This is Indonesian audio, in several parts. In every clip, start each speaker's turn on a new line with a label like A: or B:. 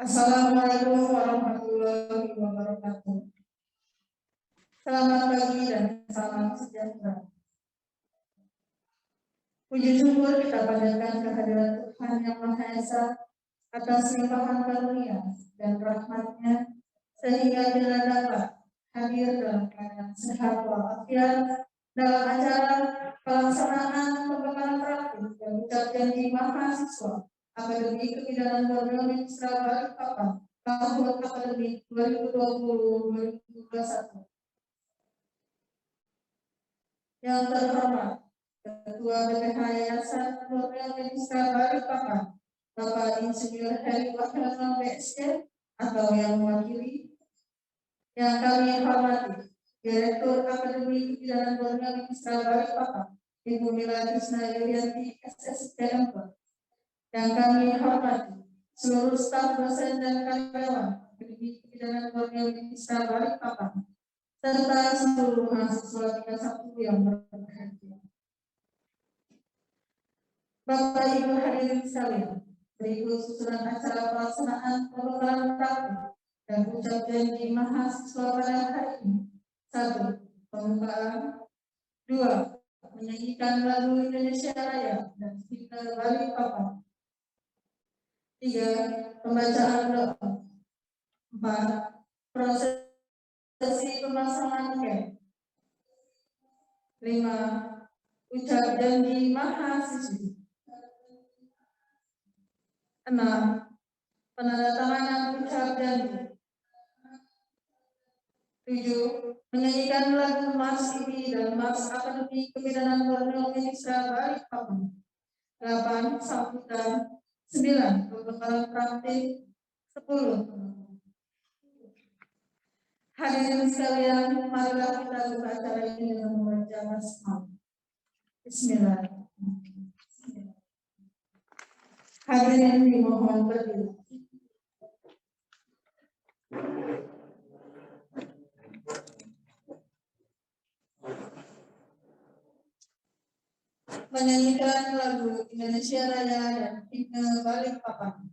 A: Assalamualaikum warahmatullahi wabarakatuh. Selamat pagi dan salam sejahtera. Puji syukur kita panjatkan kehadiran Tuhan Yang Maha Esa atas limpahan karunia dan rahmat-Nya sehingga kita dapat hadir dalam keadaan sehat walafiat dalam acara pelaksanaan pembekalan praktik dan ucap janji mahasiswa Akademi Kebidanan Borneo Balikpapan tahun akademik 2020-2021. Yang terhormat Ketua BPH Yayasan Borneo Balikpapan, Bapak Insinyur Heri Wahyana BSc atau yang mewakili. Yang kami hormati Direktur Akademi Kebidanan Borneo Balikpapan, Ibu Mila Krisna Yulianti SSPMP. Yang kami hormati seluruh staf dosen dan karyawan Akademi Kebidanan Borneo Balikpapan serta seluruh mahasiswa tingkat 1 yang berbahagia. Bapak Ibu hadirin sekalian, berikut susunan acara pelaksanaan pembekalan praktik dan ucap janji mahasiswa pada hari ini. 1. Pembukaan. 2. Menyanyikan lagu Indonesia Raya dan himne Balikpapan. 3. Pembacaan doa. 4. Prosesi pemasangan kem. 5. Ucap janji mahasiswa. 6. Penandatanganan ucap janji. 7. Menyanyikan lagu Mars IPI dan Mars Akademi Kebidanan Borneo Balikpapan. 8. Sambutan. 9. Pembekalan praktik. 10. Hadirin sekalian, marilah kita buka acara ini dengan membaca basmalah. Bismillah. Hadirin dimohon berdiri. Menyanyikan lagu Indonesia Raya dan himne Balikpapan.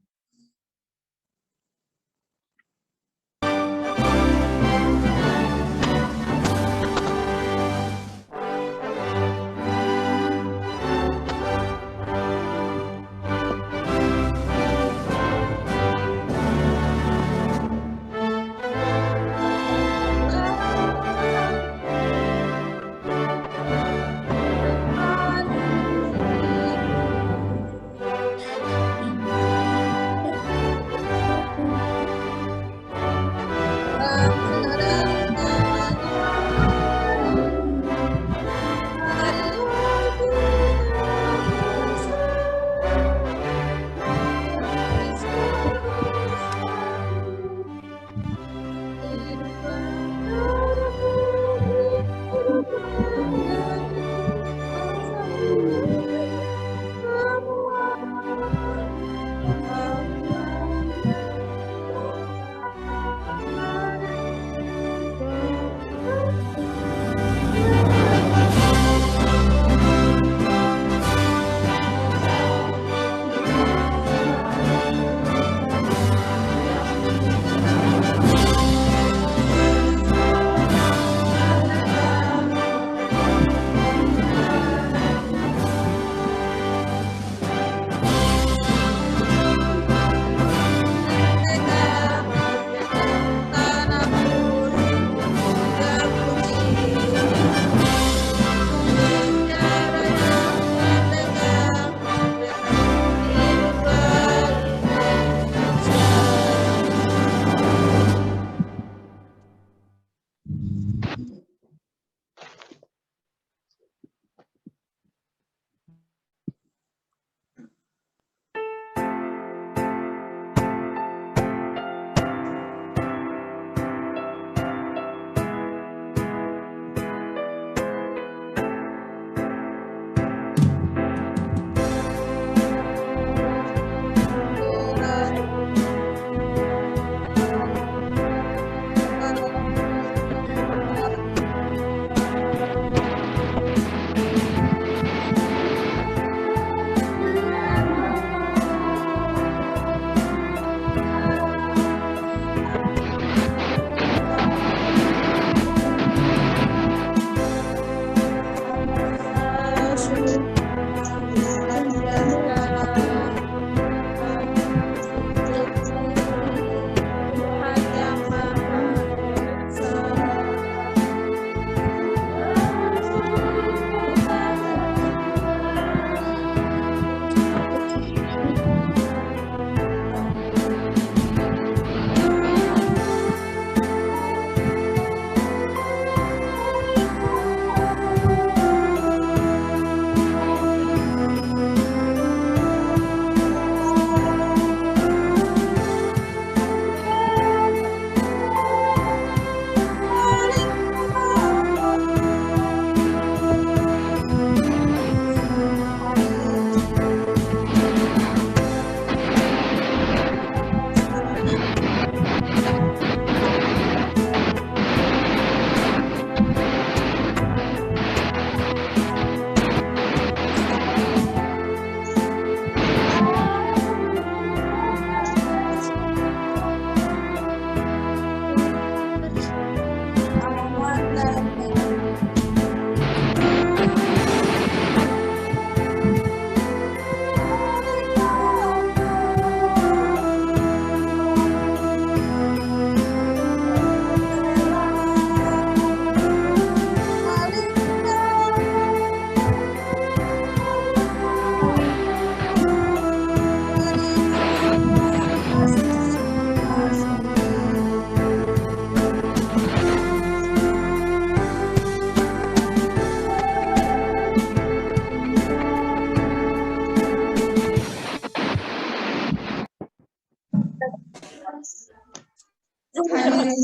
A: Hadirin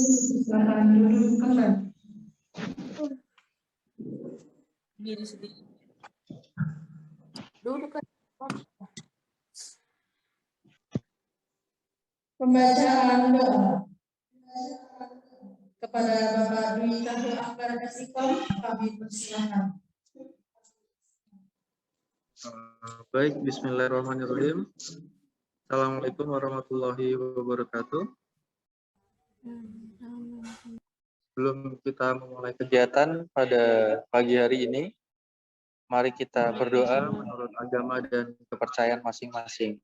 A: silakan duduk kembali.
B: Diri sedikit. Duduk kan.
A: Pembacaan doa kepada Bapak Dwi Cahyo Akbar Sikom, kami persilakan.
C: Baik, bismillahirrahmanirrahim. Assalamualaikum warahmatullahi wabarakatuh. Sebelum kita memulai kegiatan pada pagi hari ini, mari kita berdoa menurut agama dan kepercayaan masing-masing.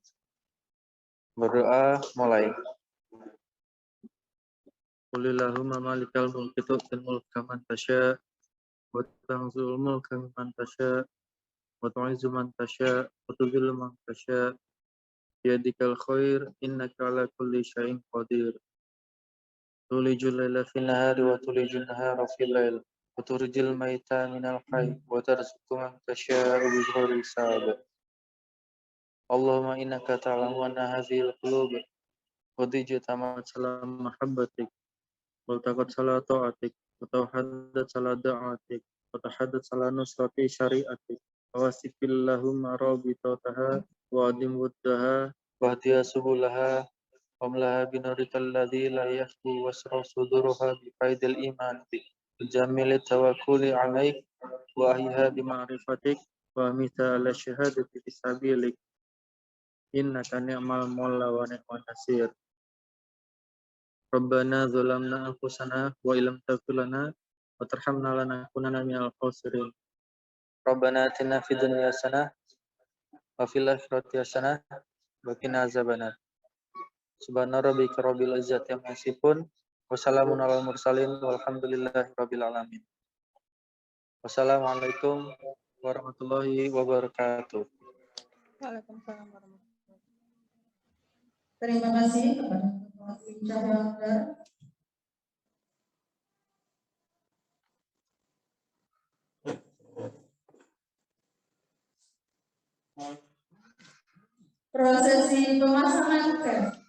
C: Berdoa mulai. Qulillahumma malikal mulki tu'til mulka man tasya' wa tanzilul mulka mimman tasya' wa tu'izzu man tasya' wa tudhillu man tasya' biyadikal khair innaka ala kulli syai'in qadir. Tulijul laila fil nahari wa tulijul nahara fil lail wa turjil maita minal hayy wa tarzuqu man tasya'u bighairi hisab. Allahumma innaka ta'lamu anna hadhil qulub qad ijtama'at ala mahabbatik wa taqat ala ta'atik wa tawhaddat ala da'atik wa tahaddat ala nusrati syari'atik wa wasifillahumma rabitataha wa adim wuddaha wa hdiya subulaha واملأها بنورك الذي لا يخفو واسع صدورها بقيد الإيمان بجميل التوكل عليك وأحيها بمعرفتك وأميتها على الشهادة في سبيلك إنك نعم المولى ونعم النصير ربنا ظلمنا أنفسنا وإن لم تغفر لنا وترحمنا لنكونن من الخاسرين ربنا آتنا في الدنيا حسنة وفي الآخرة حسنة وقنا عذاب النار Subhana rabbika rabbil izzati amma yasifun wa salamun alal mursalin walhamdulillahi rabbil alamin. Wassalamualaikum warahmatullahi wabarakatuh.
B: Waalaikumsalam warahmatullahi wabarakatuh.
A: Terima kasih kepada Bapak Dwi Cahyo Akbar. Prosesi pemasangan pen.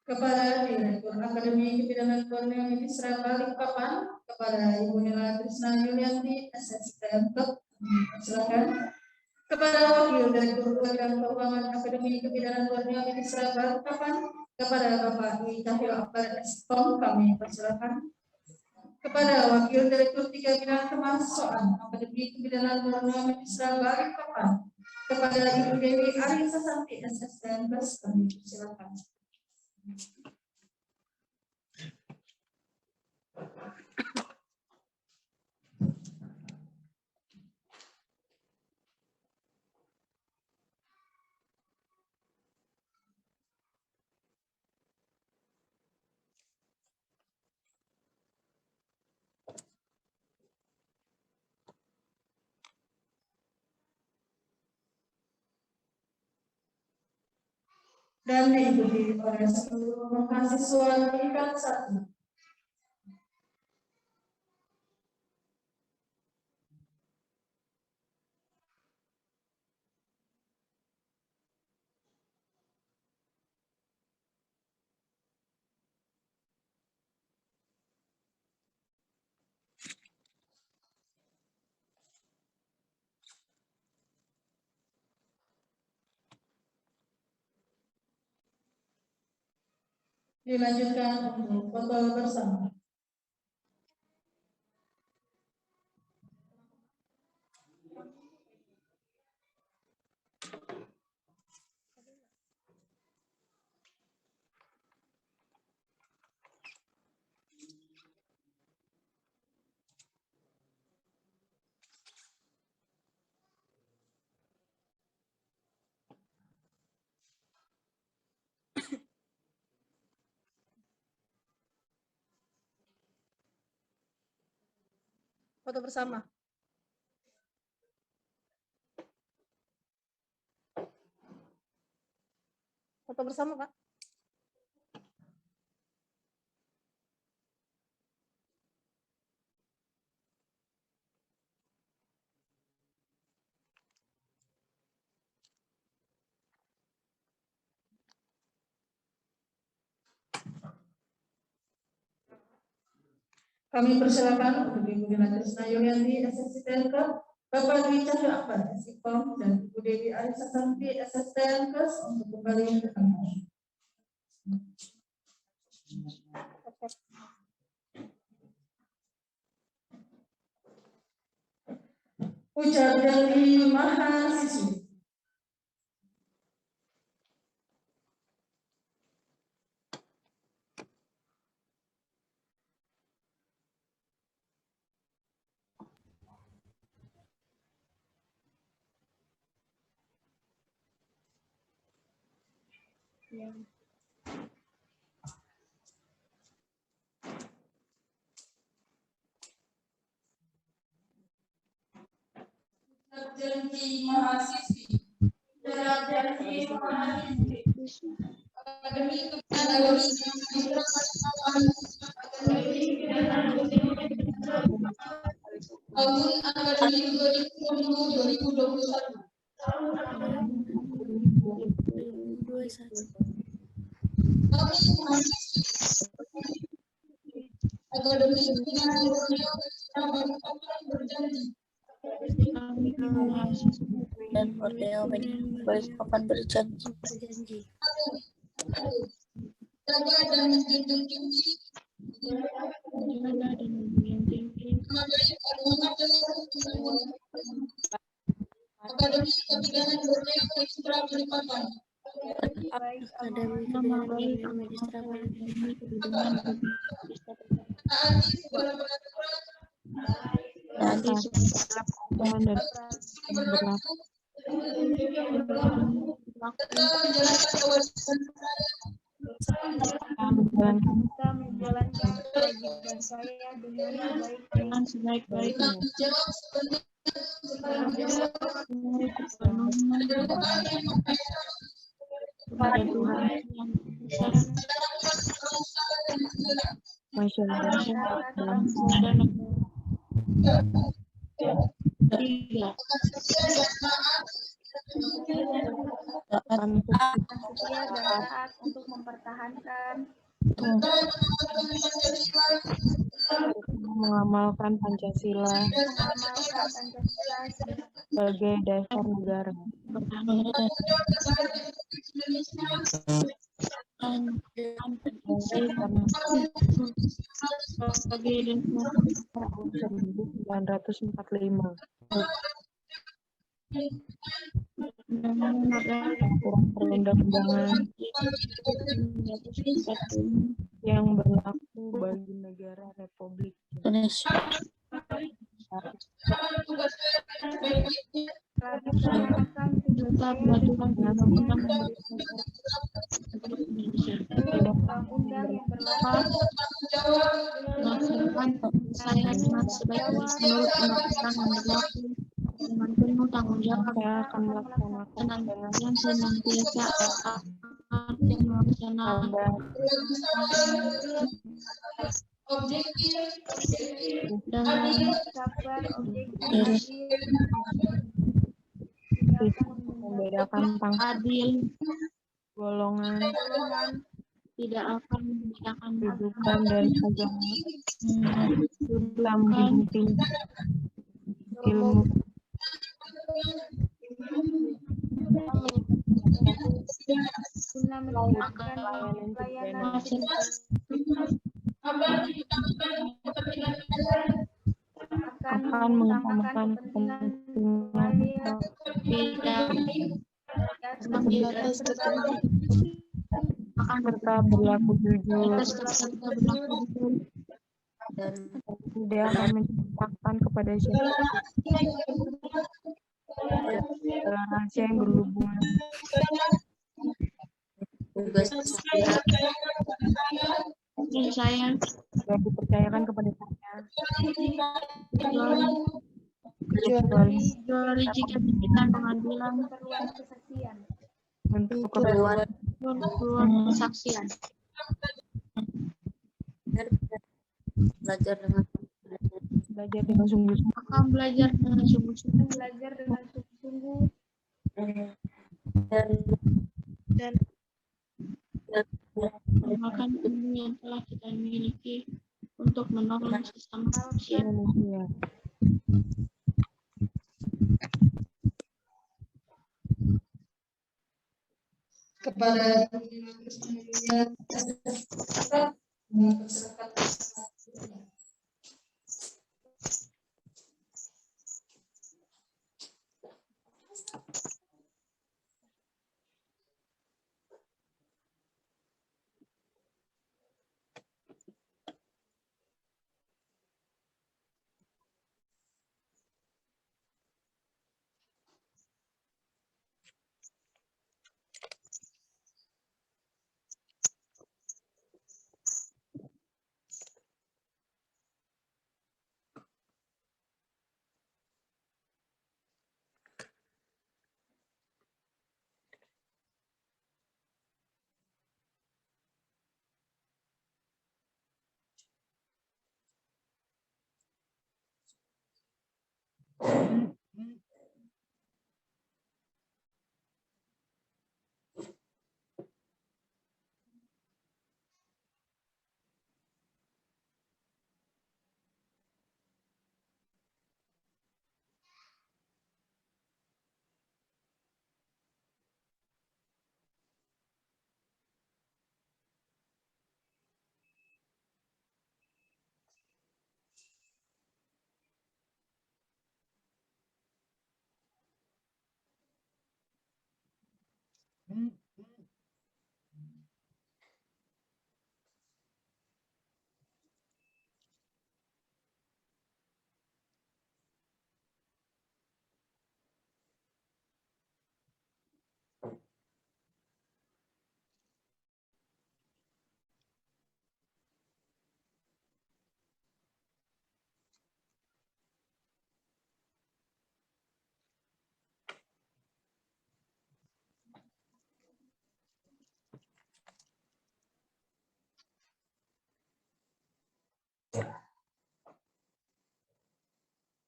A: Kepada Direktur Akademi Kebidanan Borneo Ministra Balikpapan, kepada Ibu Nela Trisna Yulianti, SSTM, silakan. Kepada Wakil Direktur Badan Keuangan Akademi Kebidanan Borneo Ministra Balikpapan, kepada Bapak Dwi Cahyo Akbar Sikom, kami persilakan. Kepada Wakil Direktur 3 Bidang Kemahasiswaan Akademi Kebidanan Borneo Ministra Balikpapan, kepada Ibu Dewi Arisa Santi, SSTM, kami persilakan. Dan diikuti oleh seluruh mahasiswa tingkat 1. Dilanjutkan untuk foto bersama.
B: Foto bersama. Foto bersama, Pak.
A: Kami persilakan untuk Ibu Dina Trisna Yulianti, SSTNK, Bapak Dwi Cahyo Akbar, SIPOM, dan Ibu Dewi Arisa Santi, SSTNK, untuk kembali ke tempat. Ujar dari mahasiswi. Janji mahasiswi, janji mahasiswi, akademi tahun akademik 2020-2021. Kami mahasiswi akademi berjanji
D: dan Borneo Balikpapan berjanji
A: jaga dan menjunjung tinggi Akademi Kebidanan Borneo Ekstra Balikpapan. Taati segala peraturan tetap menjalankan kewajiban
E: menjalankan kewajiban saya dengan sebaik-baiknya.
A: jawab
E: Kepada Tuhan yang masyarakat bangsa dan negara. Kami setia dan taat untuk mempertahankan mengamalkan Pancasila sebagai dasar negara. Sebagai dasar 1945. Perundang-undangan yang berlaku bagi negara Republik
D: Indonesia.
E: undang-undang yang berlaku melaksanakan saya dengan sebaik-baiknya menurut undang-undang yang berlaku dengan penuh tanggung jawab. Saya akan melaksanakan dengan senantiasa dan melaksanakan
A: objektif
E: dengan sabar, objektif,
F: membedakan adil, golongan,
E: tidak akan membedakan
F: kedudukan dan agama, Islam penting, ilmu,
E: guna melakukan pelayanan
F: akan mengutamakan kepentingan akan tetap berlaku jujur dan tidak akan menceritakan kepada siapa rahasia yang berhubungan
D: Tugas
E: saya
F: yang dipercayakan kepada saya
E: kecuali jika diberikan pengadilan
F: untuk
D: keperluan
E: kesaksian.
D: belajar dengan
F: sungguh-sungguh.
E: Maka belajar dengan sungguh-sungguh
D: dan
E: menggunakan ilmu yang telah kita miliki untuk menolong sesama manusia.
A: Kepada dunia kesenian serta masyarakat.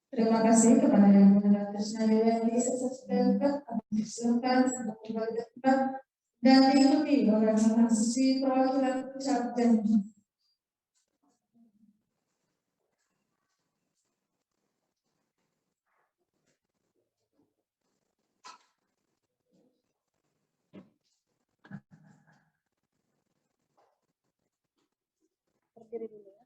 A: Terima kasih kepada Yang Mulia Krishna Dewi SSPMK, kami persilakan untuk membacakan dan diikuti oleh mahasiswi perwakilan pusat janji.
B: Berdiri dulu ya.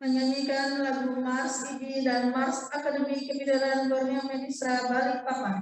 A: Menyanyikan lagu Mars IB dan Mars Akademi Kebidanan Borneo Medisa Balikpapan.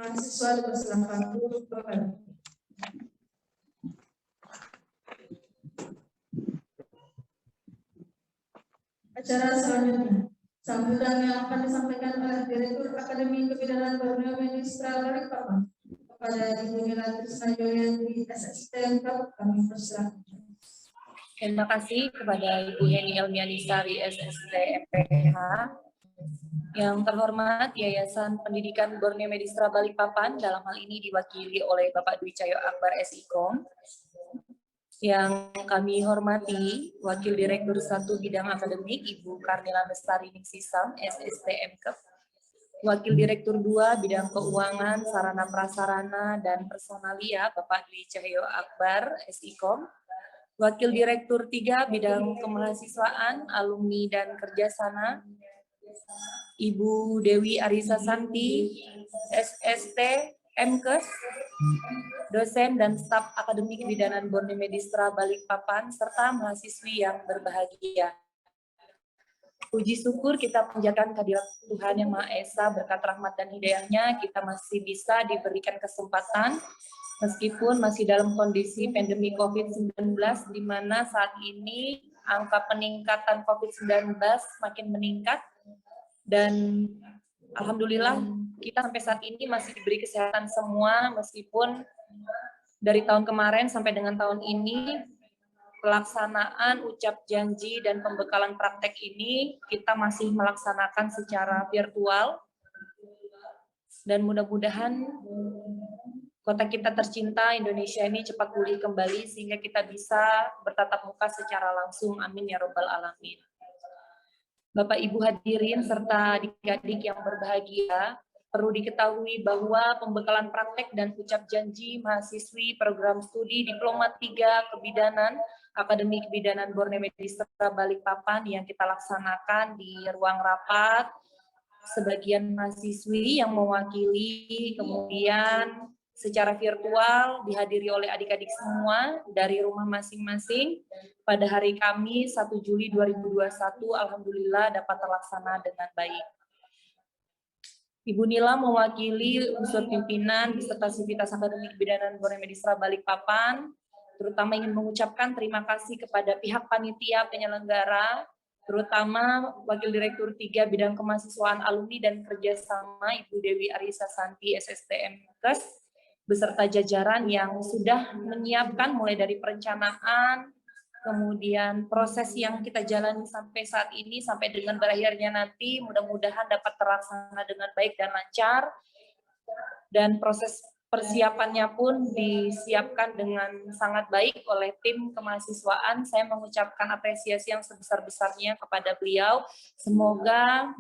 A: mahasiswa dipersilakan duduk kembali. Acara selanjutnya, sambutan yang akan disampaikan oleh Direktur Akademi Kebidanan Borneo Medistra Balikpapan kepada Ibu Nila Trisna Joyanti SSTM kami persilakan.
G: Terima kasih kepada Ibu Heni Elmianisari SST MPH. Yang terhormat Yayasan Pendidikan Borneo Medistra Balikpapan, dalam hal ini diwakili oleh Bapak Dwi Cahyo Akbar SIKOM. Yang kami hormati Wakil Direktur 1 Bidang Akademik Ibu Karnila Bestari Ningsisam SST MKEP. Wakil Direktur 2 Bidang Keuangan, Sarana Prasarana dan Personalia Bapak Dwi Cahyo Akbar SIKOM. Wakil Direktur 3 Bidang Kemahasiswaan, Alumni dan Kerjasana Ibu Dewi Arisa Santi SST MKes, dosen dan staf akademik kebidanan Borneo Medistra Balikpapan, serta mahasiswi yang berbahagia. Puji syukur kita panjatkan kehadirat Tuhan Yang Maha Esa, berkat rahmat dan hidayahnya kita masih bisa diberikan kesempatan meskipun masih dalam kondisi pandemi COVID-19, di mana saat ini angka peningkatan COVID-19 makin meningkat, dan alhamdulillah kita sampai saat ini masih diberi kesehatan semua, meskipun dari tahun kemarin sampai dengan tahun ini pelaksanaan ucap janji dan pembekalan praktek ini kita masih melaksanakan secara virtual, dan mudah-mudahan kota kita tercinta Indonesia ini cepat pulih kembali sehingga kita bisa bertatap muka secara langsung. Amin ya robbal alamin. Bapak Ibu hadirin serta adik-adik yang berbahagia, perlu diketahui bahwa pembekalan praktek dan ucap janji mahasiswi program studi Diploma 3 Kebidanan Akademi Kebidanan Borneo Medistra Balikpapan yang kita laksanakan di ruang rapat, sebagian mahasiswi yang mewakili, kemudian secara virtual dihadiri oleh adik-adik semua dari rumah masing-masing pada hari Kamis 1 Juli 2021, alhamdulillah dapat terlaksana dengan baik. Ibu Nila mewakili unsur pimpinan beserta Sivitas Akademi Kebidanan Borneo Medistra Balikpapan, terutama ingin mengucapkan terima kasih kepada pihak panitia penyelenggara, terutama Wakil Direktur 3 Bidang Kemahasiswaan Alumni dan Kerjasama Ibu Dewi Arisa Santi SSTM Kes, beserta jajaran yang sudah menyiapkan mulai dari perencanaan, kemudian proses yang kita jalani sampai saat ini, sampai dengan berakhirnya nanti, mudah-mudahan dapat terlaksana dengan baik dan lancar, dan proses persiapannya pun disiapkan dengan sangat baik oleh tim kemahasiswaan. Saya mengucapkan apresiasi yang sebesar-besarnya kepada beliau. Semoga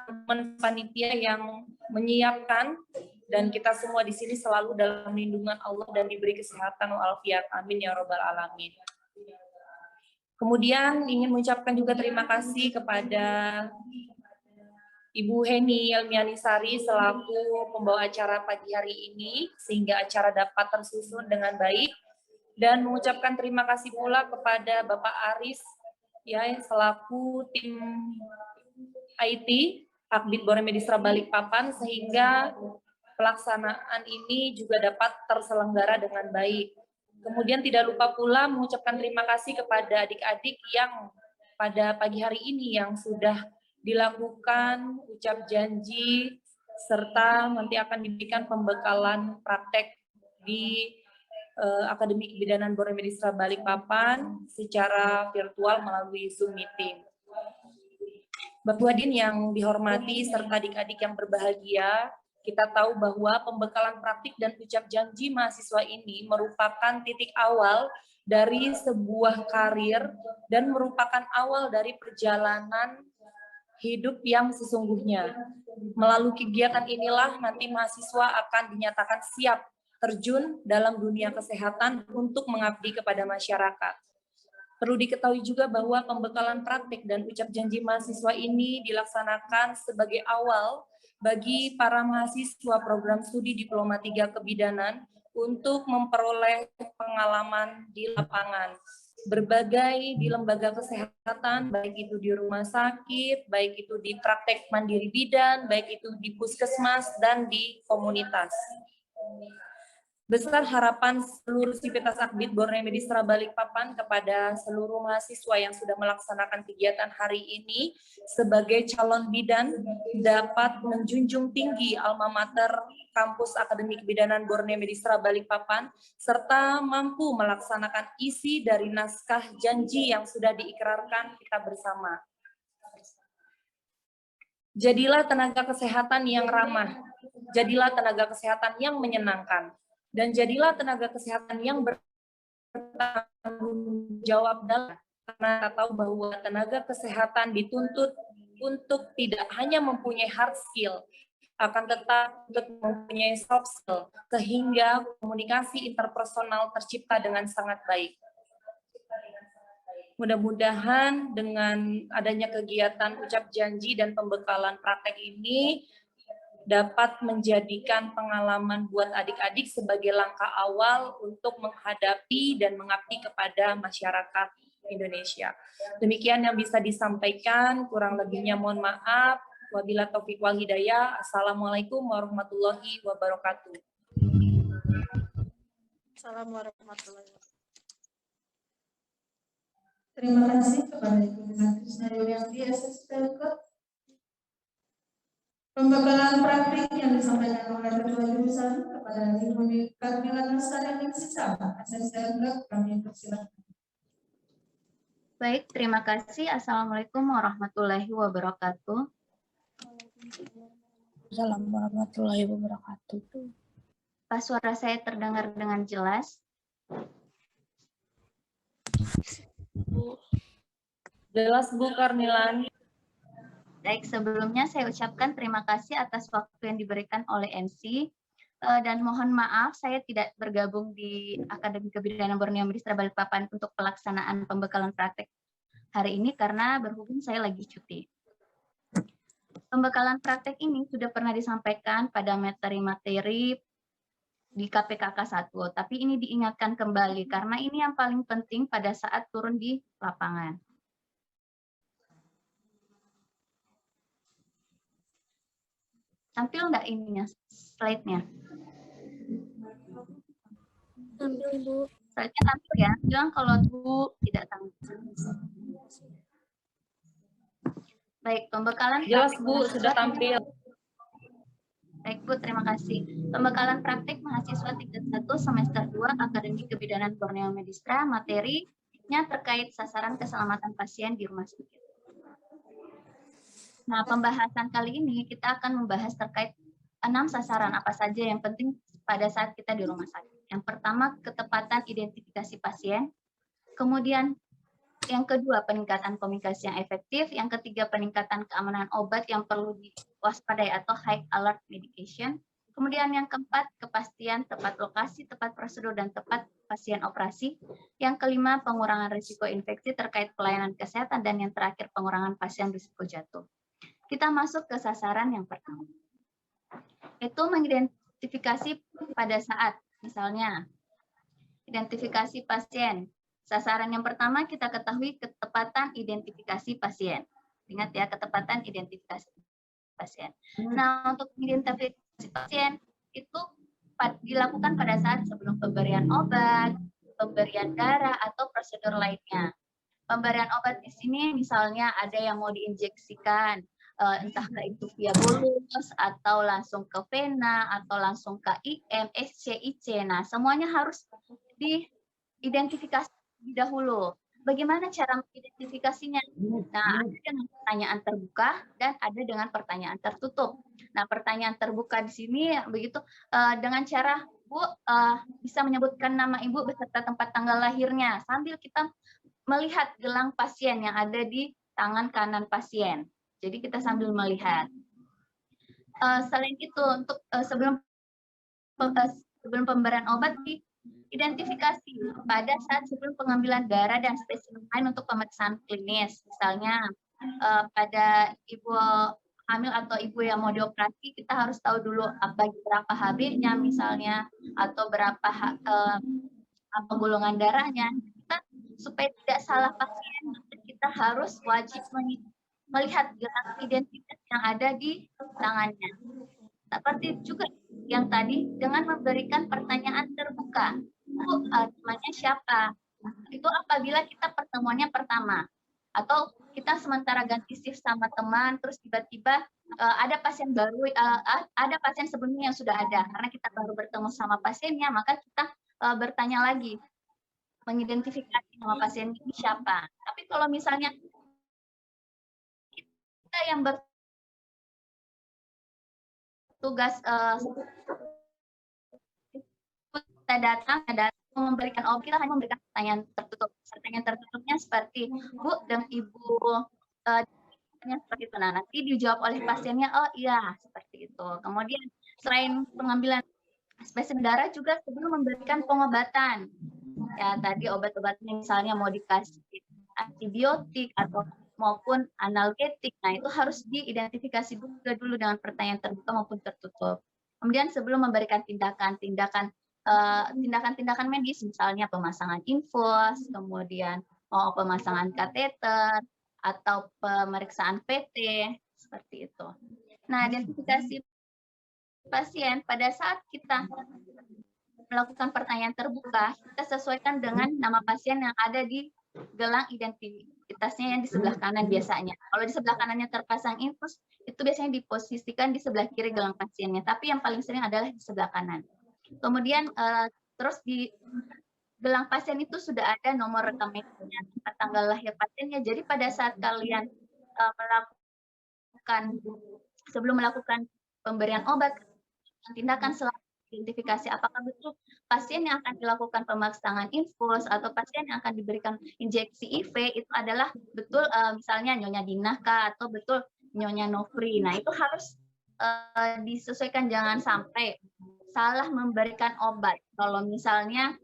G: teman panitia yang menyiapkan dan kita semua di sini selalu dalam lindungan Allah dan diberi kesehatan walafiat. Amin ya robbal alamin. Kemudian ingin mengucapkan juga terima kasih kepada Ibu Heni Elmianisari selaku pembawa acara pagi hari ini, sehingga acara dapat tersusun dengan baik, dan mengucapkan terima kasih pula kepada Bapak Aris ya selaku tim IT Akbid Borneo Medistra Balikpapan, sehingga pelaksanaan ini juga dapat terselenggara dengan baik. Kemudian tidak lupa pula mengucapkan terima kasih kepada adik-adik yang pada pagi hari ini yang sudah dilakukan ucap janji, serta nanti akan diberikan pembekalan praktek di Akademi Kebidanan Borneo Medistra Balikpapan secara virtual melalui Zoom meeting. Bapak Wadin yang dihormati serta adik-adik yang berbahagia, kita tahu bahwa pembekalan praktik dan ucap janji mahasiswa ini merupakan titik awal dari sebuah karir dan merupakan awal dari perjalanan hidup yang sesungguhnya. Melalui kegiatan inilah nanti mahasiswa akan dinyatakan siap terjun dalam dunia kesehatan untuk mengabdi kepada masyarakat. Perlu diketahui juga bahwa pembekalan praktik dan ucap janji mahasiswa ini dilaksanakan sebagai awal bagi para mahasiswa program studi Diploma 3 Kebidanan untuk memperoleh pengalaman di lapangan. berbagai di lembaga kesehatan, baik itu di rumah sakit, baik itu di praktek mandiri bidan, baik itu di puskesmas, dan di komunitas. Besar harapan seluruh Sivitas Akbid Borneo Medistra Balikpapan kepada seluruh mahasiswa yang sudah melaksanakan kegiatan hari ini sebagai calon bidan dapat menjunjung tinggi alma mater Kampus Akademi Kebidanan Borneo Medistra Balikpapan serta mampu melaksanakan isi dari naskah janji yang sudah diikrarkan kita bersama. Jadilah tenaga kesehatan yang ramah, jadilah tenaga kesehatan yang menyenangkan, dan jadilah tenaga kesehatan yang bertanggung jawab dalam, karena kita tahu bahwa tenaga kesehatan dituntut untuk tidak hanya mempunyai hard skill, akan tetap untuk mempunyai soft skill, sehingga komunikasi interpersonal tercipta dengan sangat baik. Mudah-mudahan dengan adanya kegiatan ucap janji dan pembekalan praktek ini dapat menjadikan pengalaman buat adik-adik sebagai langkah awal untuk menghadapi dan mengabdi kepada masyarakat Indonesia. Demikian yang bisa disampaikan, kurang lebihnya mohon maaf. Wabillahi taufiq wal hidayah. Assalamualaikum warahmatullahi wabarakatuh.
B: Assalamualaikum warahmatullahi wabarakatuh.
A: Terima kasih kepada Ibu Bina Krisna Yulianti, SSTK. Pembekalan praktik yang disampaikan oleh Ketua Jurusan kepada Ibu Karmila Nasari Sisa, SSTK, kami persilakan.
E: Baik, terima kasih. Assalamualaikum warahmatullahi wabarakatuh.
D: Assalamualaikum warahmatullahi wabarakatuh.
E: Pak, suara saya terdengar dengan jelas?
G: Jelas Bu Karnilan.
E: Baik, sebelumnya saya ucapkan terima kasih atas waktu yang diberikan oleh MC dan mohon maaf saya tidak bergabung di Akademi Kebidanan Borneo Medistra Balikpapan untuk pelaksanaan pembekalan praktek hari ini karena berhubung saya lagi cuti. Pembekalan praktek ini sudah pernah disampaikan pada materi-materi di KPKK 1, tapi ini diingatkan kembali karena ini yang paling penting pada saat turun di lapangan. Tampil nggak ininya, slide-nya?
D: Tampil, Bu.
E: Slide-nya tampil ya, bilang kalau Bu tidak tampil. Baik, pembekalan
G: Jelas
E: praktik
G: Bu, sudah tampil.
E: Baik Bu, terima kasih. Pembekalan praktik mahasiswa tingkat 1 semester 2 Akademi Kebidanan Borneo Medistra, materinya terkait sasaran keselamatan pasien di rumah sakit. Nah, pembahasan kali ini kita akan membahas terkait 6 sasaran apa saja yang penting pada saat kita di rumah sakit. Yang pertama, ketepatan identifikasi pasien. Kemudian, yang kedua, peningkatan komunikasi yang efektif. Yang ketiga, peningkatan keamanan obat yang perlu diwaspadai atau high alert medication. Kemudian yang keempat, kepastian tepat lokasi, tepat prosedur, dan tepat pasien operasi. Yang kelima, pengurangan risiko infeksi terkait pelayanan kesehatan. Dan yang terakhir, pengurangan pasien risiko jatuh. Kita masuk ke sasaran yang pertama. Itu mengidentifikasi pada saat, misalnya, identifikasi pasien. Sasaran yang pertama kita ketahui ketepatan identifikasi pasien. Ingat ya, ketepatan identifikasi pasien. Nah, untuk identifikasi pasien itu dilakukan pada saat sebelum pemberian obat, pemberian darah, atau prosedur lainnya. Pemberian obat di sini misalnya ada yang mau diinjeksikan, entah itu via bolus, atau langsung ke vena, atau langsung ke IM, SC, IC. Nah, semuanya harus diidentifikasi dahulu. Bagaimana cara mengidentifikasinya? Nah, ada dengan pertanyaan terbuka dan ada dengan pertanyaan tertutup. Nah, pertanyaan terbuka di sini begitu dengan cara Bu bisa menyebutkan nama Ibu beserta tempat tanggal lahirnya sambil kita melihat gelang pasien yang ada di tangan kanan pasien. Jadi kita sambil melihat. Selain itu, untuk sebelum pemberian obat, identifikasi pada saat sebelum pengambilan darah dan spesimen lain untuk pemeriksaan klinis. Misalnya pada ibu hamil atau ibu yang mau dioperasi, kita harus tahu dulu berapa HB-nya misalnya, atau berapa golongan darahnya. Kita
H: supaya tidak salah pasien, kita harus wajib melihat gerak identitas yang ada di tangannya. Seperti juga yang tadi dengan memberikan pertanyaan terbuka. Bu, namanya siapa? Itu apabila kita pertemuannya pertama. Atau kita sementara ganti shift sama teman, terus tiba-tiba ada pasien baru, ada pasien sebelumnya yang sudah ada. Karena kita baru bertemu sama pasiennya, maka kita bertanya lagi, mengidentifikasi nama pasien ini siapa. Tapi kalau misalnya kita yang bertugas kita datang memberikan kita hanya memberikan pertanyaan tertutup. Pertanyaan tertutupnya seperti, Bu dan Ibu seperti itu. Nah, nanti dijawab oleh pasiennya, oh iya, seperti itu. Kemudian selain pengambilan spesimen darah juga sebelum memberikan pengobatan. Ya, tadi obat-obatnya misalnya mau dikasih antibiotik atau maupun analgetik. Nah, itu harus diidentifikasi dulu dengan pertanyaan terbuka maupun tertutup. Kemudian sebelum memberikan tindakan medis, misalnya pemasangan infus, kemudian pemasangan kateter, atau pemeriksaan PT, seperti itu. Nah, identifikasi pasien pada saat kita melakukan pertanyaan terbuka, kita sesuaikan dengan nama pasien yang ada di gelang identitasnya yang di sebelah kanan biasanya. Kalau di sebelah kanannya terpasang infus, itu biasanya diposisikan di sebelah kiri gelang pasiennya, tapi yang paling sering adalah di sebelah kanan. Kemudian terus di gelang pasien itu sudah ada nomor rekam medisnya, tanggal lahir pasiennya. Jadi pada saat kalian sebelum melakukan pemberian obat, tindakan selalu identifikasi apakah betul pasien yang akan dilakukan pemasangan infus atau pasien yang akan diberikan injeksi IV itu adalah betul misalnya Nyonya Dinah kah, atau betul Nyonya Nofri. Nah, itu harus disesuaikan, jangan sampai salah memberikan obat. Kalau misalnya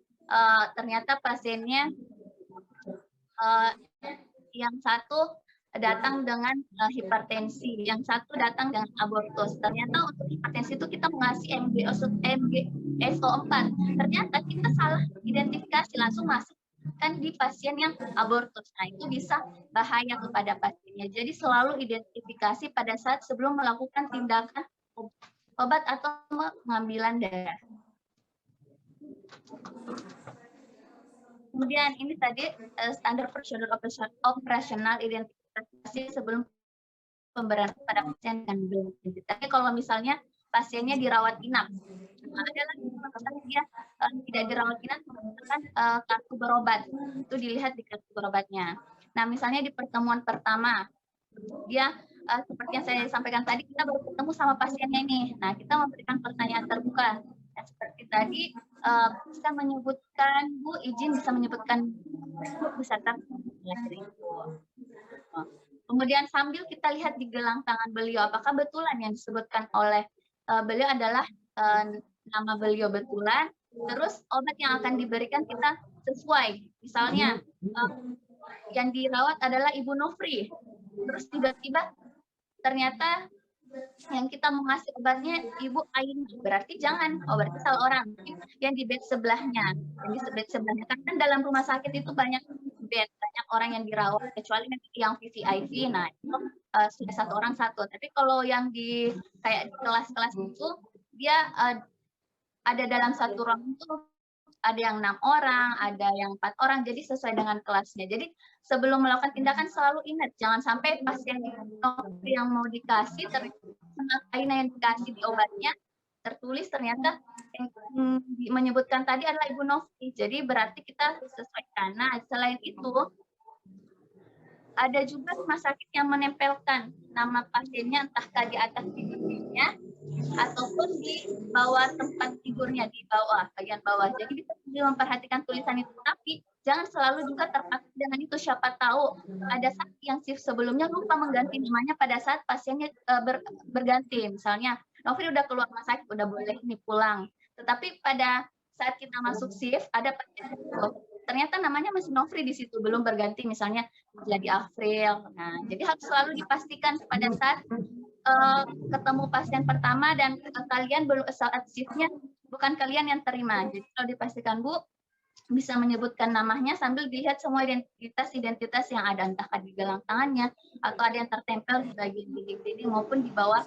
H: ternyata pasiennya yang satu datang dengan hipertensi, yang satu datang dengan abortus. Ternyata untuk hipertensi itu kita mengasih MgSO4. Ternyata kita salah identifikasi, langsung masukkan di pasien yang abortus. Nah, itu bisa bahaya kepada pasiennya. Jadi selalu identifikasi pada saat sebelum melakukan tindakan obat atau pengambilan darah. Kemudian ini tadi standar prosedur operasional identifikasi sebelum pemberian pada pasien dengan belum. Tapi kalau misalnya pasiennya dirawat inap, ada lagi dia tidak dirawat inap menggunakan kartu berobat. Itu dilihat di kartu berobatnya. Nah, misalnya di pertemuan pertama, dia seperti yang saya sampaikan tadi, kita baru ketemu sama pasiennya ini. Nah, kita memberikan pertanyaan terbuka. Ya, seperti tadi, bisa menyebutkan, Bu, izin bisa menyebutkan beserta. Kemudian sambil kita lihat di gelang tangan beliau, apakah betulan yang disebutkan oleh beliau adalah nama beliau betulan, terus obat yang akan diberikan kita sesuai. Misalnya, yang dirawat adalah Ibu Nofri, terus tiba-tiba ternyata yang kita mau ngasih obatnya Ibu Aini, berarti jangan, berarti salah orang. Yang di bed sebelahnya, kan dalam rumah sakit itu banyak bed, banyak orang yang dirawat, kecuali yang VVIP, nah itu sudah satu orang satu. Tapi kalau yang di kayak di kelas-kelas itu, dia ada dalam satu ruang itu ada yang 6 orang, ada yang 4 orang, jadi sesuai dengan kelasnya. Jadi sebelum melakukan tindakan selalu ingat, jangan sampai pasien yang mau dikasih, ternyata yang dikasih di obatnya, tertulis ternyata yang menyebutkan tadi adalah Ibu Novi. Jadi berarti kita sesuaikan. Nah, selain itu, ada juga rumah sakit yang menempelkan nama pasiennya entah di atas tidurnya ataupun di bawah tempat tidurnya, di bawah, bagian bawah. Jadi kita juga memperhatikan tulisan itu, tapi jangan selalu juga terpaku dengan itu. Siapa tahu ada saat yang shift sebelumnya lupa mengganti namanya pada saat pasiennya berganti. Misalnya, Nofri udah keluar rumah sakit, udah boleh nih pulang. Tetapi pada saat kita masuk shift, ada pasien ternyata namanya masih Nofri di situ, belum berganti, misalnya jadi April. Nah, jadi harus selalu dipastikan pada saat ketemu pasien pertama dan kalian belum saat shiftnya bukan kalian yang terima. Jadi kalau dipastikan, Bu, bisa menyebutkan namanya sambil dilihat semua identitas yang ada, entah di gelang tangannya atau ada yang tertempel di bagian dinding-dinding maupun di bawah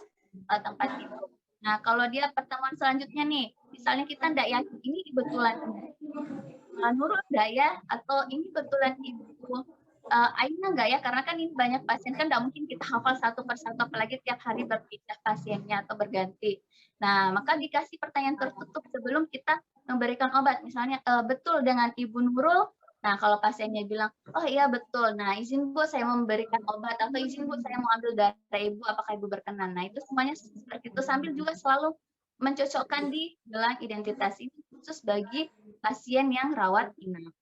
H: tempat tidur. Nah, kalau dia pertemuan selanjutnya nih, misalnya kita tidak yakin ini kebetulan Nurul enggak ya, atau ini kebetulan Ibu Aina enggak ya, karena kan ini banyak pasien kan tidak mungkin kita hafal satu persatu, apalagi tiap hari berpindah pasiennya atau berganti. Nah, maka dikasih pertanyaan tertutup sebelum kita memberikan obat. Misalnya, betul dengan Ibu Nurul. Nah, kalau pasiennya bilang, oh iya betul. Nah, izin Bu, saya mau memberikan obat. Atau izin Bu, saya mau ambil darah Ibu. Apakah Ibu berkenan? Nah, itu semuanya seperti itu. Sambil juga selalu mencocokkan di gelang identitas ini khusus bagi pasien yang rawat inap.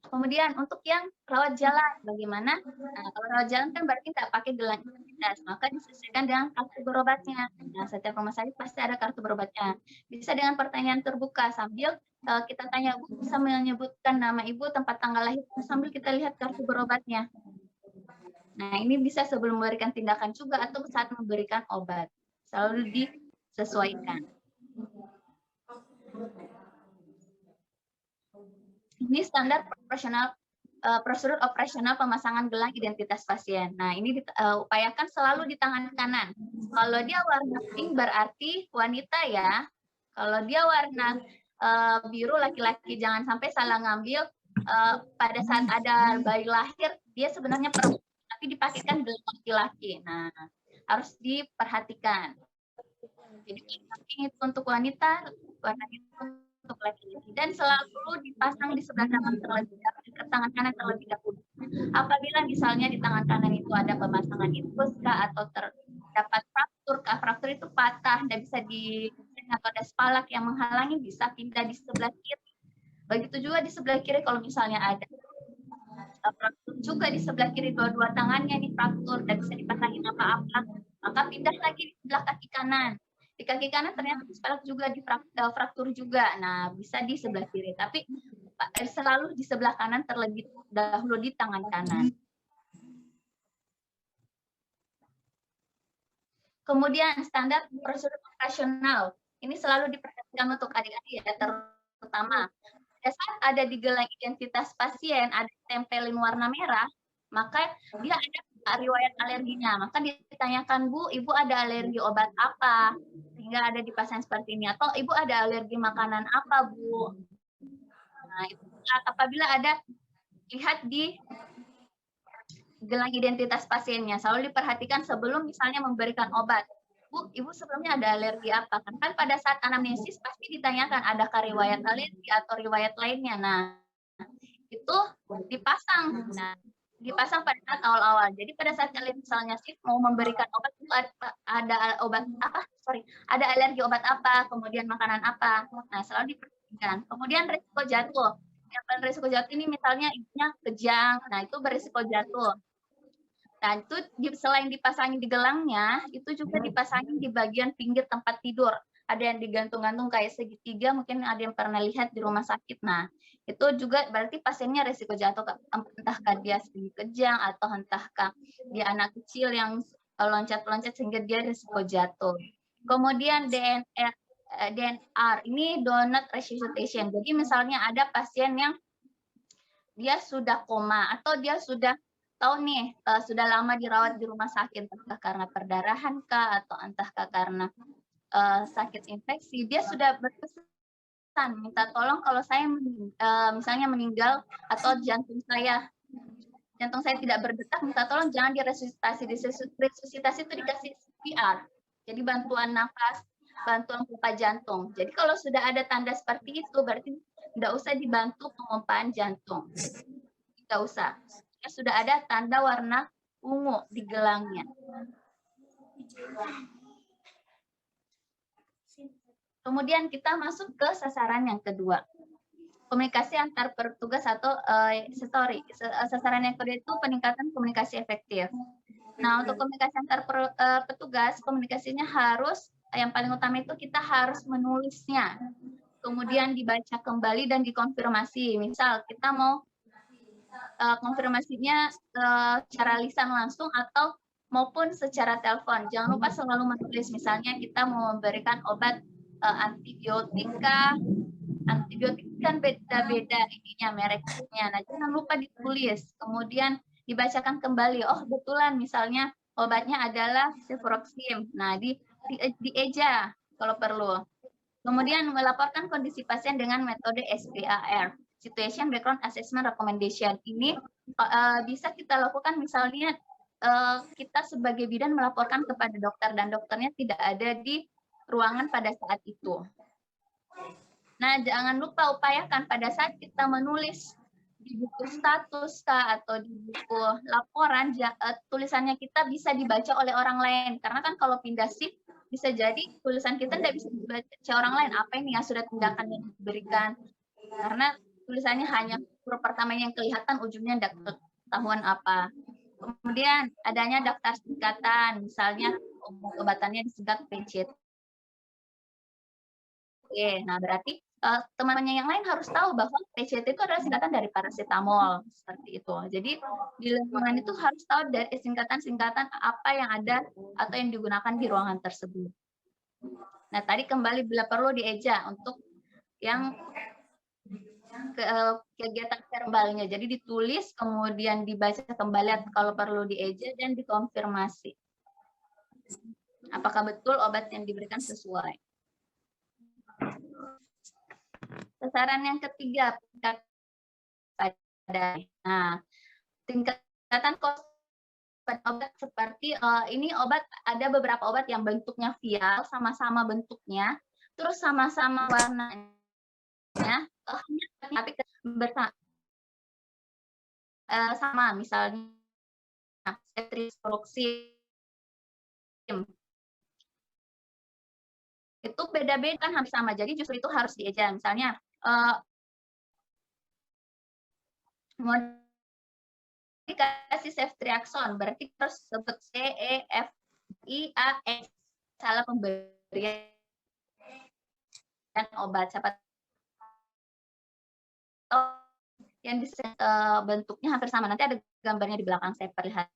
H: Kemudian untuk yang rawat jalan, bagaimana? Nah, kalau rawat jalan kan berarti tidak pakai gelang identitas, maka disesuaikan dengan kartu berobatnya. Nah, setiap rumah sakit pasti ada kartu berobatnya. Bisa dengan pertanyaan terbuka sambil kita tanya, Bu, bisa menyebutkan nama Ibu, tempat tanggal lahir, sambil kita lihat kartu berobatnya. Nah, ini bisa sebelum memberikan tindakan juga atau saat memberikan obat. Selalu disesuaikan. Ini standar prosedur operasional pemasangan gelang identitas pasien. Nah, ini upayakan selalu di tangan kanan. Kalau dia warna pink berarti wanita ya. Kalau dia warna biru laki-laki, jangan sampai salah ngambil. Pada saat ada bayi lahir, dia sebenarnya perempuan, tapi dipakaikan gelang laki-laki. Nah, harus diperhatikan. Jadi warna pink itu untuk wanita, warna itu untuk laki-laki, dan selalu dipasang di sebelah kanan terlebih dahulu, tangan kanan terlebih dahulu. Apabila misalnya di tangan kanan itu ada pemasangan infus atau terdapat fraktur itu patah, tidak bisa atau ada spalak yang menghalangi, bisa pindah di sebelah kiri. Begitu juga di sebelah kiri kalau misalnya ada fraktur juga di sebelah kiri, dua-dua tangannya ini fraktur, tidak bisa dipasangin apa-apa, maka pindah lagi di sebelah kaki kanan. Di kaki kanan ternyata spalak juga di fraktur juga. Nah, bisa di sebelah kiri, tapi selalu di sebelah kanan terlebih dahulu di tangan kanan. Kemudian standar prosedur operasional. Ini selalu diperhatikan untuk adik-adik ya, terutama pada saat ada di gelang identitas pasien ada tempelin warna merah, maka dia ada riwayat alerginya, maka ditanyakan, Bu, Ibu ada alergi obat apa? Sehingga ada dipasang seperti ini. Atau Ibu ada alergi makanan apa, Bu? Nah, itu apabila ada, lihat di gelang identitas pasiennya, selalu diperhatikan sebelum misalnya memberikan obat. Bu, Ibu sebelumnya ada alergi apa? Kan pada saat anamnesis pasti ditanyakan, adakah riwayat alergi atau riwayat lainnya. Nah, itu dipasang. Nah, dipasang pada saat awal-awal. Jadi pada saat kalian misalnya mau memberikan obat itu ada obat apa? Ada alergi obat apa? Kemudian makanan apa? Nah, selalu diperhatikan. Kemudian risiko jatuh. Yang risiko jatuh ini misalnya ibunya kejang. Nah, itu berisiko jatuh. Nah, itu selain dipasangin di gelangnya, itu juga dipasangin di bagian pinggir tempat tidur. Ada yang digantung-gantung kayak segitiga, mungkin ada yang pernah lihat di rumah sakit. Nah, itu juga berarti pasiennya risiko jatuh, entahkah dia kejang atau entahkah dia anak kecil yang loncat-loncat sehingga dia risiko jatuh. Kemudian DNR, ini donut resuscitation. Jadi misalnya ada pasien yang dia sudah koma atau dia sudah tahu nih sudah lama dirawat di rumah sakit, entah karena perdarahan kah atau entahkah karena sakit infeksi, dia sudah berpesan minta tolong kalau saya misalnya meninggal atau jantung saya tidak berdetak, minta tolong jangan diresusitasi. Resusitasi itu dikasih CPR, jadi bantuan nafas, bantuan pompa jantung. Jadi kalau sudah ada tanda seperti itu berarti tidak usah dibantu pemompaan jantung, tidak usah. Sudah ada tanda warna ungu di gelangnya. Kemudian kita masuk ke sasaran yang kedua. Komunikasi antar petugas atau sasaran yang kedua itu peningkatan komunikasi efektif. Nah, untuk komunikasi antar petugas, komunikasinya harus, yang paling utama itu kita harus menulisnya. Kemudian dibaca kembali dan dikonfirmasi. Misal kita mau konfirmasinya secara lisan langsung atau maupun secara telepon. Jangan lupa selalu menulis. Misalnya kita mau memberikan obat antibiotika. Antibiotik kan beda-beda ininya, mereknya. Nah, jangan lupa ditulis. Kemudian dibacakan kembali. Oh, betulan misalnya obatnya adalah cefuroxim. Nah, dieja kalau perlu. Kemudian melaporkan kondisi pasien dengan metode SBAR, Situation Background Assessment Recommendation. Ini bisa kita lakukan misalnya kita sebagai bidan melaporkan kepada dokter dan dokternya tidak ada di ruangan pada saat itu. Nah, jangan lupa upayakan pada saat kita menulis di buku status atau di buku laporan, tulisannya kita bisa dibaca oleh orang lain. Karena kan kalau pindah shift, bisa jadi tulisan kita tidak bisa dibaca orang lain. Apa ini yang sudah tindakan yang diberikan? Karena tulisannya hanya huruf pertama yang kelihatan, ujungnya tidak ketahuan apa. Kemudian adanya daftar singkatan, misalnya obat-obatannya disingkat PCT. Oke, nah berarti teman-temannya yang lain harus tahu bahwa PCT itu adalah singkatan dari paracetamol, seperti itu. Jadi di lingkungan itu harus tahu dari singkatan-singkatan apa yang ada atau yang digunakan di ruangan tersebut. Nah, tadi kembali bila perlu dieja untuk yang kegiatan verbalnya. Jadi ditulis, kemudian dibaca kembali kalau perlu dieja dan dikonfirmasi. Apakah betul obat yang diberikan sesuai? Sasaran yang ketiga, tingkatan obat seperti ini obat, ada beberapa obat yang bentuknya vial, sama-sama bentuknya, terus sama-sama warnanya, tapi sama, misalnya cefuroxim. Itu beda-beda kan hampir sama, jadi justru itu harus dieja. Misalnya mau dikasih ceftriaxone, berarti harus sebut CEFIAX, salah pemberian obat. Siapa yang bentuknya hampir sama, nanti ada gambarnya di belakang saya perlihatkan.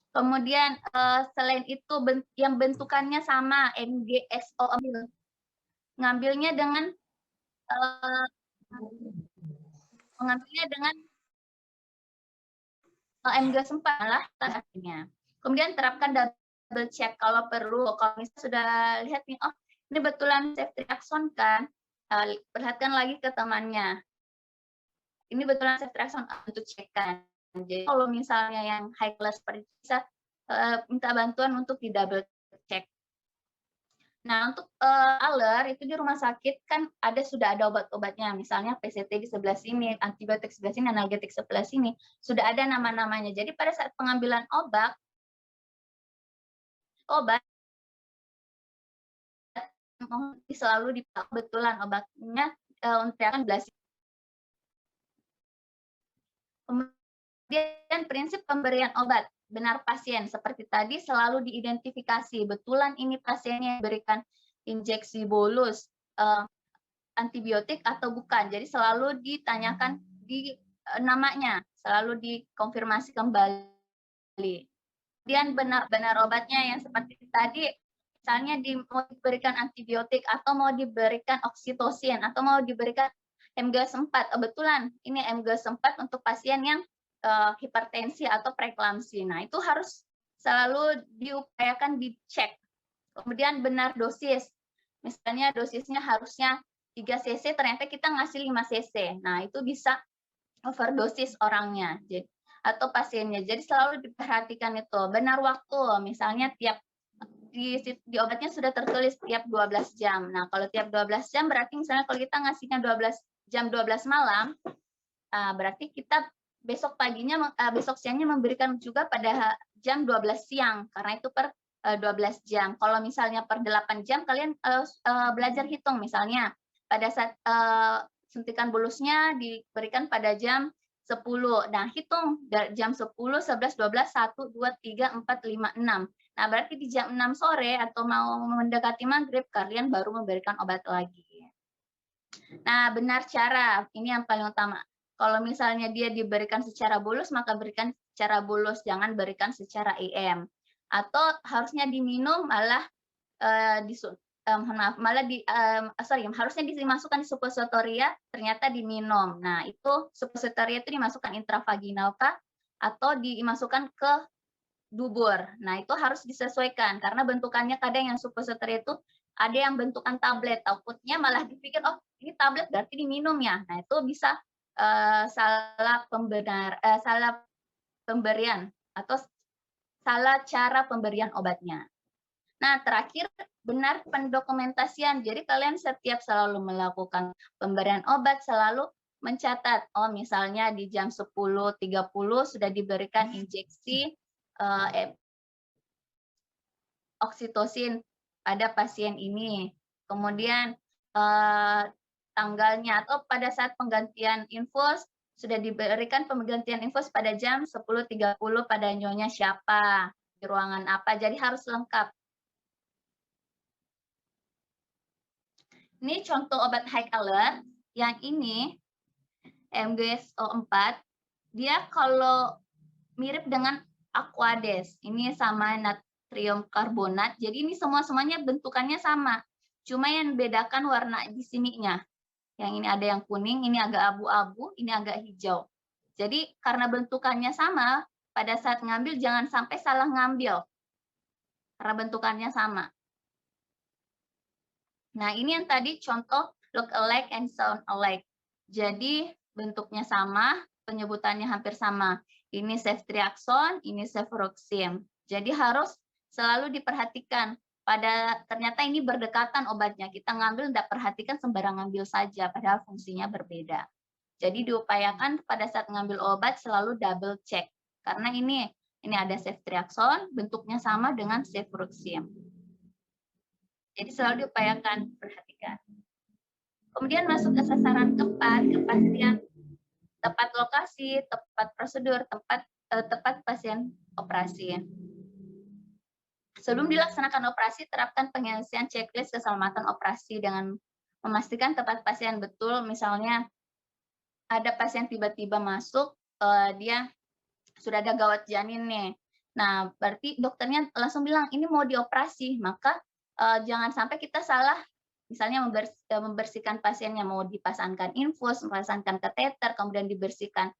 H: Kemudian selain itu yang bentukannya sama, MGSO, mengambilnya dengan MG4 lah artinya. Kemudian terapkan double check kalau perlu. Kalau misalnya sudah lihat nih, oh ini betulan ceftriaxone kan, perhatikan lagi ke temannya. Ini betulan ceftriaxone untuk cekkan. Jadi kalau misalnya yang high class bisa minta bantuan untuk di double check. Nah, untuk alert itu di rumah sakit kan sudah ada obat-obatnya, misalnya PCT di sebelah sini, antibiotik sebelah sini, analgetik sebelah sini, sudah ada nama-namanya. Jadi pada saat pengambilan obat selalu dipakai betulan obatnya untuk akan belas. Kemudian prinsip pemberian obat benar pasien seperti tadi selalu diidentifikasi betulan ini pasiennya berikan injeksi bolus antibiotik atau bukan. Jadi selalu ditanyakan di namanya, selalu dikonfirmasi kembali. Kemudian benar-benar obatnya yang seperti tadi, misalnya mau diberikan antibiotik atau mau diberikan oksitosin atau mau diberikan MGS4, betulan ini MGS4 untuk pasien yang hipertensi atau preeklamsi. Nah, itu harus selalu diupayakan dicek. Kemudian benar dosis. Misalnya dosisnya harusnya 3 cc, ternyata kita ngasih 5 cc. Nah, itu bisa overdosis orangnya atau pasiennya. Jadi selalu diperhatikan itu. Benar waktu, misalnya tiap di obatnya sudah tertulis tiap 12 jam. Nah, kalau tiap 12 jam berarti misalnya kalau kita ngasihnya 12 malam, berarti kita besok siangnya memberikan juga pada jam 12 siang, karena itu per 12 jam. Kalau misalnya per 8 jam, kalian belajar hitung, misalnya pada saat suntikan bolusnya diberikan pada jam 10. Nah, hitung dari jam 10, 11, 12, 1, 2, 3, 4, 5, 6. Nah, berarti di jam 6 sore atau mau mendekati maghrib, kalian baru memberikan obat lagi. Nah, benar cara, ini yang paling utama. Kalau misalnya dia diberikan secara bolus, maka berikan secara bolus, jangan berikan secara IM. Atau harusnya diminum malah harusnya dimasukkan di suppositoria, ternyata diminum. Nah, itu suppositoria itu dimasukkan intravaginal kah atau dimasukkan ke dubur. Nah, itu harus disesuaikan karena bentukannya kadang yang suppositoria itu ada yang bentukan tablet. Takutnya malah dipikir, oh ini tablet berarti diminum ya. Nah, itu bisa salah pemberian atau salah cara pemberian obatnya. Nah, terakhir, benar pendokumentasian. Jadi kalian setiap selalu melakukan pemberian obat, selalu mencatat. Oh, misalnya di jam 10.30 sudah diberikan injeksi oksitosin pada pasien ini. Kemudian tanggalnya atau pada saat penggantian infus, sudah diberikan penggantian infus pada jam 10.30 pada nyonya siapa, di ruangan apa. Jadi harus lengkap. Ini contoh obat high alert. Yang ini MGSO4, dia kalau mirip dengan Aquades. Ini sama natrium karbonat. Jadi ini semuanya bentukannya sama. Cuma yang bedakan warna di sininya. Yang ini ada yang kuning, ini agak abu-abu, ini agak hijau. Jadi karena bentukannya sama, pada saat ngambil jangan sampai salah ngambil. Karena bentukannya sama. Nah, ini yang tadi contoh look alike and sound alike. Jadi bentuknya sama, penyebutannya hampir sama. Ini ceftriaxone, ini cefuroxime. Jadi harus selalu diperhatikan. Ternyata ini berdekatan obatnya. Kita ngambil, tidak perhatikan sembarang ngambil saja, padahal fungsinya berbeda. Jadi diupayakan pada saat ngambil obat selalu double check. Karena ini ada ceftriaxone, bentuknya sama dengan cefuroxime. Jadi selalu diupayakan perhatikan. Kemudian masuk ke sasaran keempat, kepastian tepat lokasi, tepat prosedur, tepat pasien operasi. Sebelum dilaksanakan operasi, terapkan penyelesaian checklist keselamatan operasi dengan memastikan tepat pasien betul. Misalnya ada pasien tiba-tiba masuk, dia sudah ada gawat janin nih. Nah, berarti dokternya langsung bilang ini mau dioperasi, maka jangan sampai kita salah, misalnya membersihkan pasiennya, mau dipasangkan infus, memasangkan kateter, kemudian dibersihkan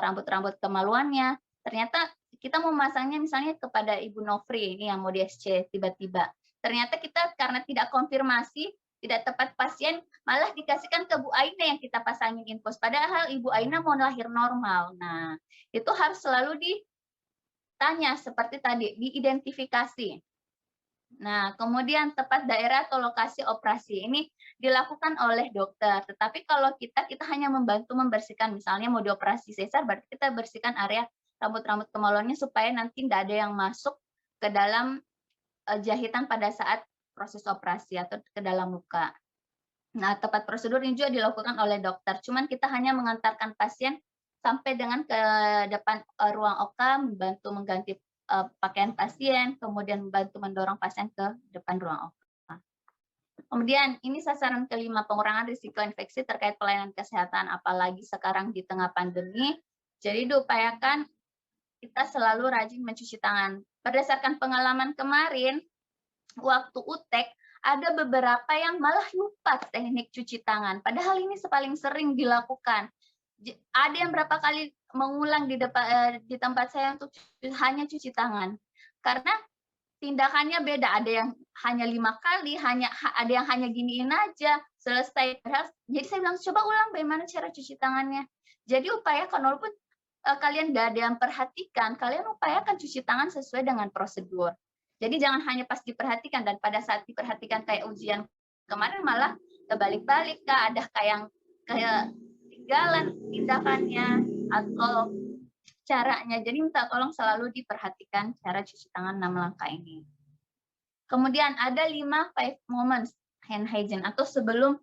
H: rambut-rambut kemaluannya. Ternyata kita mau memasangnya misalnya kepada Ibu Nofri, ini yang mau di SC tiba-tiba. Ternyata kita karena tidak konfirmasi, tidak tepat pasien, malah dikasihkan ke Bu Aina yang kita pasangin infus. Padahal Ibu Aina mau lahir normal. Nah, itu harus selalu ditanya seperti tadi, diidentifikasi. Nah, kemudian tepat daerah atau lokasi operasi ini dilakukan oleh dokter. Tetapi kalau kita hanya membantu membersihkan, misalnya mau dioperasi sesar, berarti kita bersihkan area rambut-rambut kemaluannya supaya nanti tidak ada yang masuk ke dalam jahitan pada saat proses operasi atau ke dalam luka. Nah, tepat prosedur ini juga dilakukan oleh dokter. Cuman kita hanya mengantarkan pasien sampai dengan ke depan ruang OKA, membantu mengganti pakaian pasien, kemudian membantu mendorong pasien ke depan ruang OKA. Kemudian ini sasaran kelima, pengurangan risiko infeksi terkait pelayanan kesehatan, apalagi sekarang di tengah pandemi. Jadi diupayakan kita selalu rajin mencuci tangan. Berdasarkan pengalaman kemarin, waktu UTEK, ada beberapa yang malah lupa teknik cuci tangan. Padahal ini paling sering dilakukan. Ada yang berapa kali mengulang di tempat saya untuk hanya cuci tangan. Karena tindakannya beda. Ada yang hanya 5 kali, ada yang hanya giniin aja, selesai. Jadi saya bilang, coba ulang bagaimana cara cuci tangannya. Jadi upayakan, walaupun kalian nggak ada yang perhatikan, kalian upayakan cuci tangan sesuai dengan prosedur. Jadi jangan hanya pas diperhatikan, dan pada saat diperhatikan kayak ujian kemarin malah kebalik-balik, ada kayak ketinggalan tindakannya atau caranya. Jadi minta tolong selalu diperhatikan cara cuci tangan 6 langkah ini. Kemudian ada 5 moments hand hygiene atau sebelum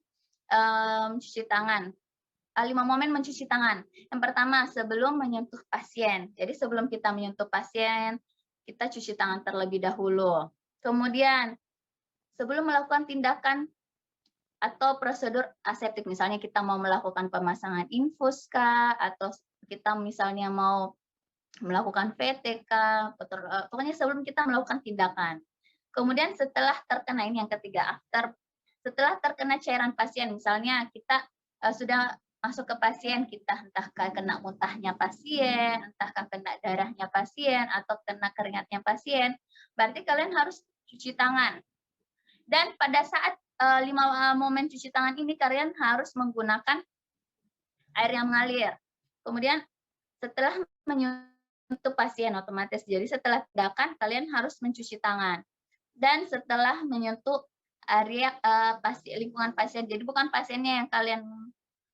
H: cuci tangan. 5 momen mencuci tangan. Yang pertama, sebelum menyentuh pasien. Jadi sebelum kita menyentuh pasien, kita cuci tangan terlebih dahulu. Kemudian, sebelum melakukan tindakan atau prosedur aseptik, misalnya kita mau melakukan pemasangan infus kah, atau kita misalnya mau melakukan VT kah, pokoknya sebelum kita melakukan tindakan. Kemudian setelah terkena, ini yang ketiga, setelah terkena cairan pasien, misalnya kita sudah masuk ke pasien, kita entahkah kena muntahnya pasien, entahkah kena darahnya pasien, atau kena keringatnya pasien, berarti kalian harus cuci tangan. Dan pada saat 5 momen cuci tangan ini, kalian harus menggunakan air yang mengalir. Kemudian setelah menyentuh pasien otomatis, jadi setelah tindakan kalian harus mencuci tangan. Dan setelah menyentuh area lingkungan pasien, jadi bukan pasiennya yang kalian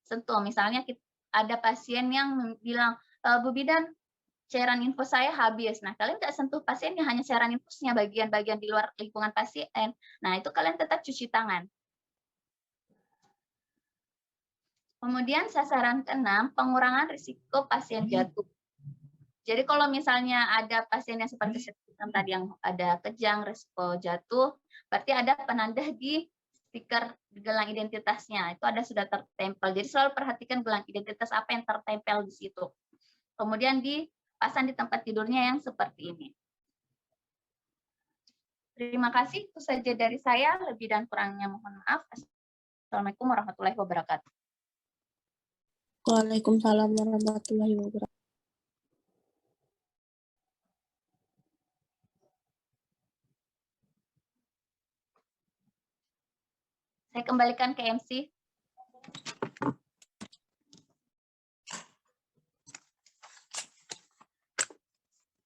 H: sentuh. Misalnya ada pasien yang bilang, Bu Bidan, cairan infus saya habis. Nah, kalian nggak sentuh pasiennya, hanya cairan infusnya, bagian-bagian di luar lingkungan pasien. Nah, itu kalian tetap cuci tangan. Kemudian sasaran ke-6, pengurangan risiko pasien jatuh. Jadi kalau misalnya ada pasien yang seperti tadi yang ada kejang, risiko jatuh, berarti ada penanda di stiker gelang identitasnya. Itu ada sudah tertempel. Jadi selalu perhatikan gelang identitas apa yang tertempel di situ. Kemudian dipasang di tempat tidurnya yang seperti ini. Terima kasih. Itu saja dari saya. Lebih dan kurangnya mohon maaf. Assalamualaikum warahmatullahi wabarakatuh.
D: Waalaikumsalam warahmatullahi wabarakatuh.
H: Saya kembalikan ke MC.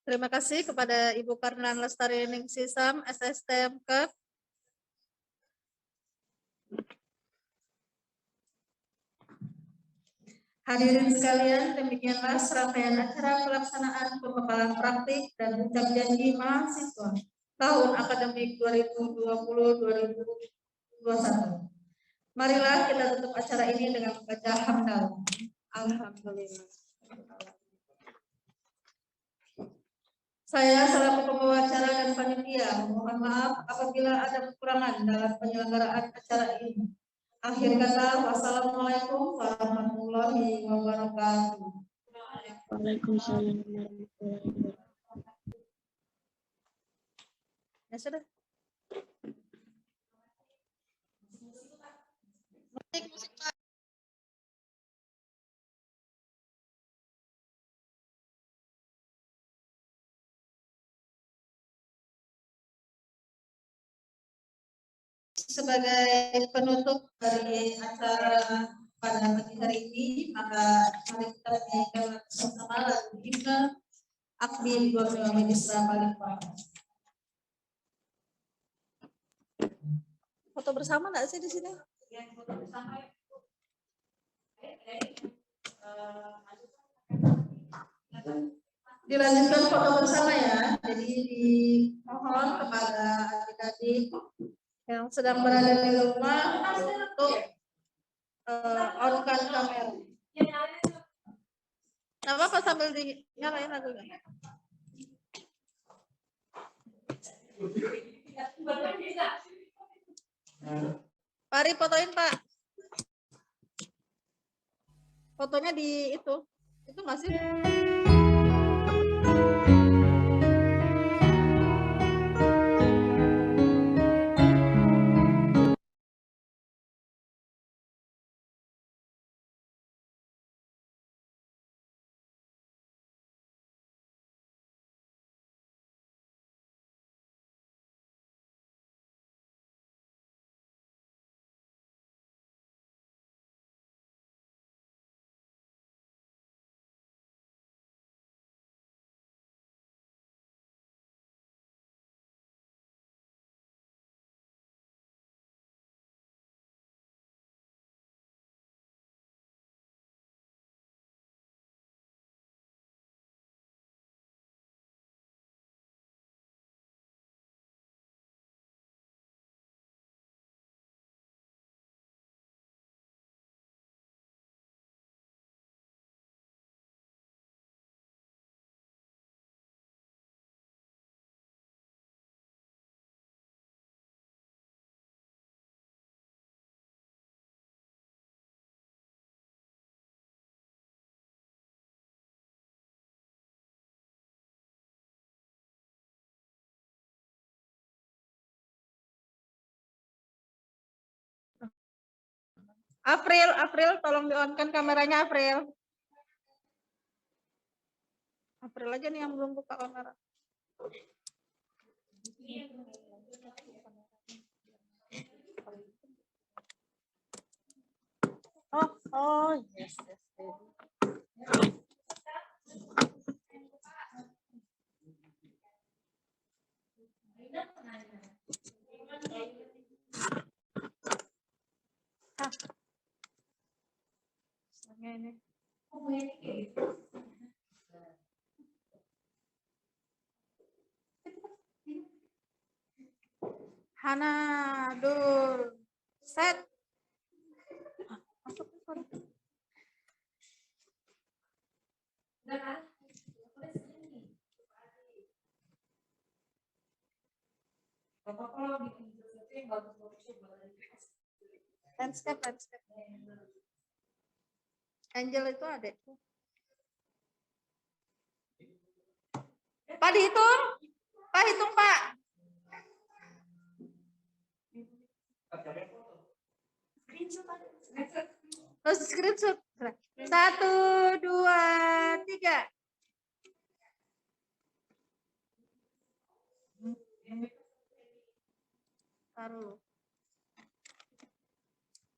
B: Terima kasih kepada Ibu Karnan Lestari Ningsisam, SSTMK.
A: Hadirin sekalian, demikianlah serangkaian acara pelaksanaan pembekalan praktik dan ucap janji mahasiswa tahun akademik 2020-2021. Marilah kita tutup acara ini dengan membaca hamdalah.
B: Alhamdulillah.
A: Saya selaku pembawa acara dan panitia mohon maaf apabila ada kekurangan dalam penyelenggaraan acara ini. Akhir kata, wassalamualaikum warahmatullahi wabarakatuh.
D: Waalaikumsalam warahmatullahi wabarakatuh.
B: Ya sudah. Musik, Pak.
A: Sebagai penutup dari acara pada pagi hari ini, maka mari kita menyanyikan bersama lagu himne Akbid Borneo Medistra Balikpapan.
B: Foto bersama nggak sih di sini?
A: Foto bersama. Dilanjutkan foto bersama ya. Jadi dimohon kepada adik-adik
B: Yang
A: sedang berada di rumah untuk on-kan kamera.
B: Nggak apa-apa sambil dinyalain lagunya. Pari fotoin Pak. Fotonya di itu nggak sih? April, tolong di-on-kan kameranya April. April aja nih yang belum buka kamera. Oh, yes. Ini. Hana, Dul, set. Landscape. Angel itu adekku. Pak dihitung. Pak hitung Pak. Terus screenshot. 1, 2, 3. Taruh.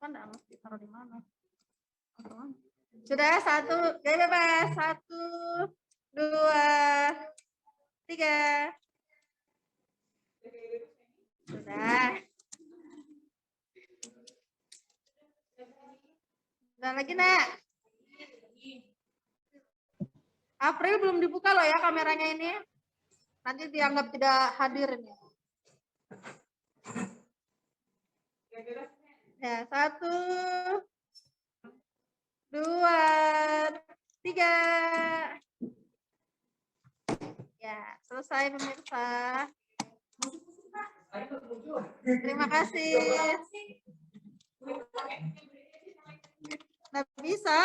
B: Kan enggak mesti taruh di mana. Sudah 1, bebas. 1, 2, 3. Sudah. Sudah lagi, Nak. April belum dibuka loh ya kameranya ini. Nanti dianggap tidak hadir ini. Ya, 1, 2, 3. Ya, selesai pemirsa. Terima kasih. Nggak bisa.